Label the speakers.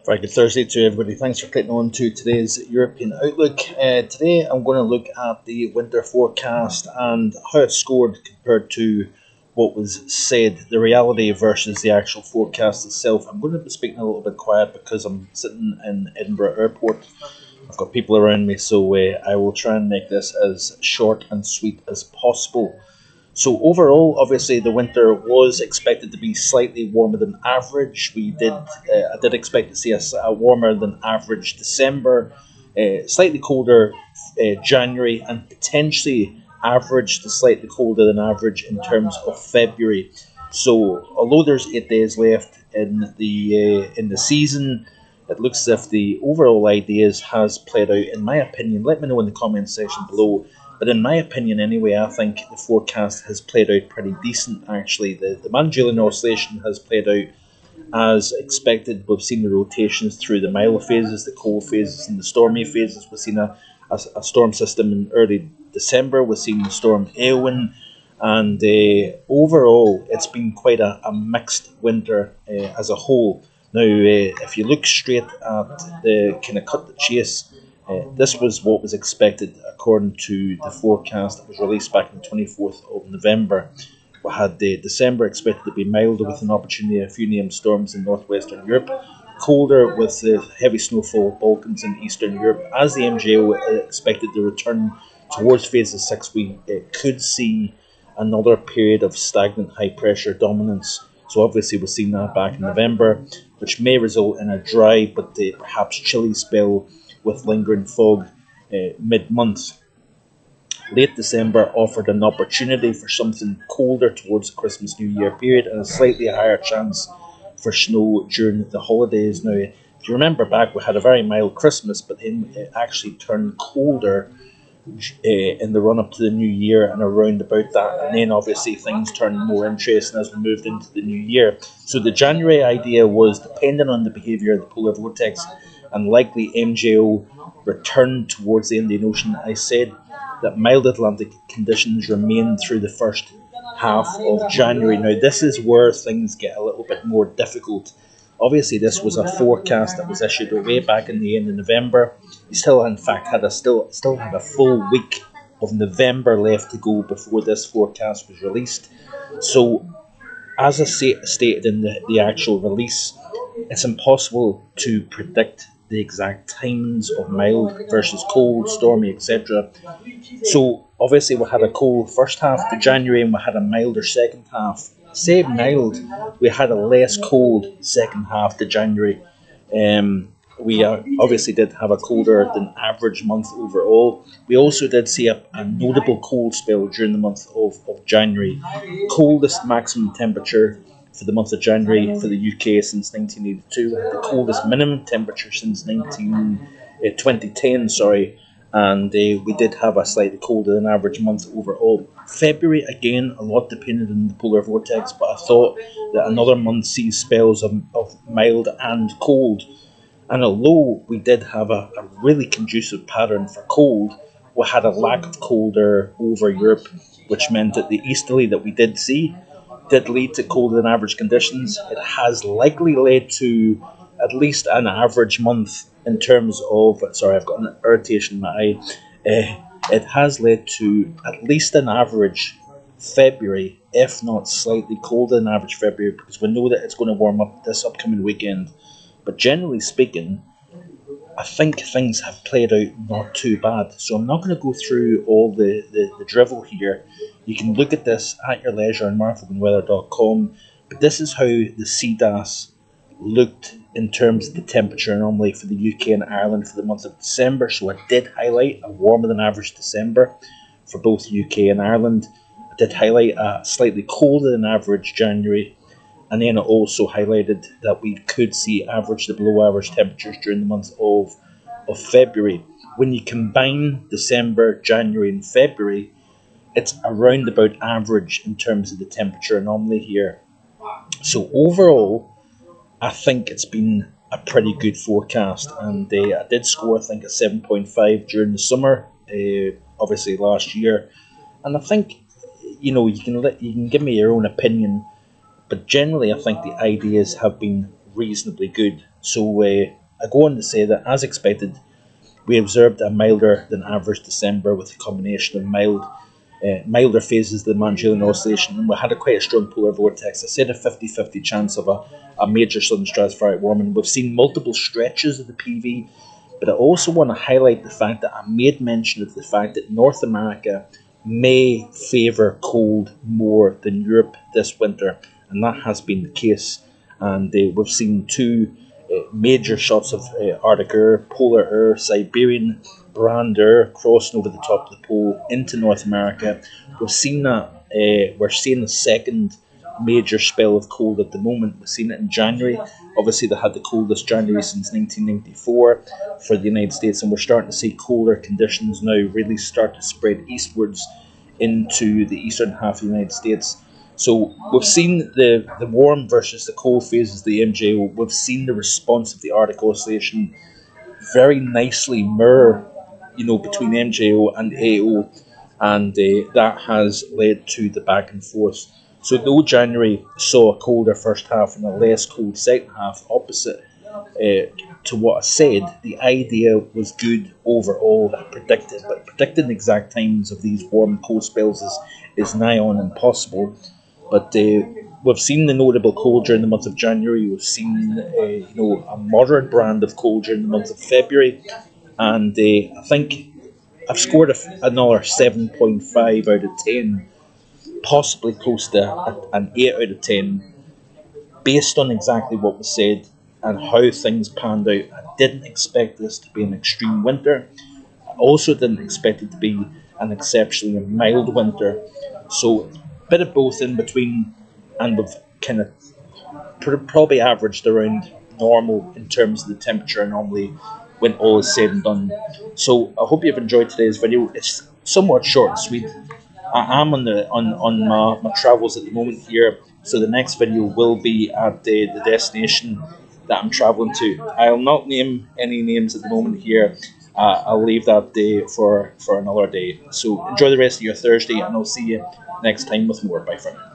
Speaker 1: Very good Thursday to everybody. Thanks for clicking on to today's European Outlook. Today I'm going to look at the winter forecast and how it scored compared to what was said, the reality versus the actual forecast itself. I'm going to be speaking a little bit quiet because I'm sitting in Edinburgh Airport. I've got people around me, so I will try and make this as short and sweet as possible. So overall, obviously, the winter was expected to be slightly warmer than average. I did expect to see a warmer than average December, slightly colder January, and potentially average to slightly colder than average in terms of February. So although there's 8 days left in the season, it looks as if the overall ideas has played out. In my opinion, let me know in the comments section below. But in my opinion, anyway, I think the forecast has played out pretty decent, actually. The Mann-Julian Oscillation has played out as expected. We've seen the rotations through the mild phases, the cold phases, and the stormy phases. We've seen a storm system in early December. We've seen the storm Eowyn. And overall, it's been quite a mixed winter as a whole. Now, if you look straight at the kind of cut the chase, this was what was expected according to the forecast that was released back on the 24th of November. We had December expected to be milder with an opportunity of a few named storms in northwestern Europe, colder with the heavy snowfall of Balkans and Eastern Europe. As the MJO expected to return towards phase 6, we could see another period of stagnant high pressure dominance. So obviously we've seen that back in November, which may result in a dry but perhaps chilly spell with lingering fog mid-month. Late December offered an opportunity for something colder towards the Christmas New Year period and a slightly higher chance for snow during the holidays. Now, if you remember back, we had a very mild Christmas, but then it actually turned colder in the run up to the new year and around about that, and then obviously things turned more interesting as we moved into the new year. So the January idea was, depending on the behaviour of the polar vortex and likely MJO return towards the Indian Ocean, I said that mild Atlantic conditions remain through the first half of January. Now this is where things get a little bit more difficult. Obviously, this was a forecast that was issued way back in the end of November. You still, in fact, still had a full week of November left to go before this forecast was released. So, as I stated in the actual release, it's impossible to predict the exact times of mild versus cold, stormy, etc. So, obviously, we had a cold first half to January and we had a milder second half. Say mild, we had a less cold second half to January. We obviously did have a colder than average month overall. We also did see a notable cold spell during the month of January. Coldest maximum temperature for the month of January for the UK since 1982. We had the coldest minimum temperature since 2010, and we did have a slightly colder than average month overall. February, again, a lot depended on the polar vortex, but I thought that another month sees spells of mild and cold. And although we did have a really conducive pattern for cold, we had a lack of colder over Europe, which meant that the easterly that we did see did lead to colder than average conditions. It has likely led to at least an average month in terms of, sorry, I've got an irritation in my eye. It has led to at least an average February, if not slightly colder than average February, because we know that it's going to warm up this upcoming weekend. But generally speaking, I think things have played out not too bad. So I'm not going to go through all the drivel here. You can look at this at your leisure on markfoganweather.com. But this is how the CDAS looked in terms of the temperature anomaly for the UK and Ireland for the month of December. So I did highlight a warmer than average December for both UK and Ireland. I did highlight a slightly colder than average January. And then it also highlighted that we could see average to below average temperatures during the month of February. When you combine December, January and February, it's around about average in terms of the temperature anomaly here. So overall, I think it's been a pretty good forecast, and I did score, I think, a 7.5 during the summer, obviously last year. And I think, you can give me your own opinion, but generally I think the ideas have been reasonably good. So I go on to say that, as expected, we observed a milder than average December with a combination of milder phases of the Magellan Oscillation, and we had quite a strong polar vortex. I said a 50-50 chance of a major southern stratospheric warming. We've seen multiple stretches of the PV, but I also want to highlight the fact that I made mention of the fact that North America may favour cold more than Europe this winter, and that has been the case. And we've seen two major shots of Arctic air, polar air, Siberian brand air crossing over the top of the pole into North America. We've seen that. We're seeing the second major spell of cold at the moment. We've seen it in January. Obviously, they had the coldest January since 1994 for the United States, and we're starting to see colder conditions now really start to spread eastwards into the eastern half of the United States. So we've seen the warm versus the cold phases of the MJO. We've seen the response of the Arctic Oscillation very nicely mirror, between MJO and AO, and that has led to the back and forth. So though January saw a colder first half and a less cold second half, opposite to what I said, the idea was good overall. I predicted, but predicting the exact times of these warm cold spells is nigh on impossible. But we've seen the notable cold during the month of January. We've seen a moderate brand of cold during the month of February, and I think I've scored another 7.5 out of 10, possibly close to an 8 out of 10, based on exactly what was said and how things panned out. I didn't expect this to be an extreme winter. I also didn't expect it to be an exceptionally mild winter. So a bit of both in between, and we've kind of probably averaged around normal in terms of the temperature normally when all is said and done. So I hope you've enjoyed today's video. It's somewhat short and sweet. I am on my travels at the moment here, so the next video will be at the destination that I'm travelling to. I'll not name any names at the moment here. I'll leave that day for another day. So enjoy the rest of your Thursday, and I'll see you next time with more. Bye for now.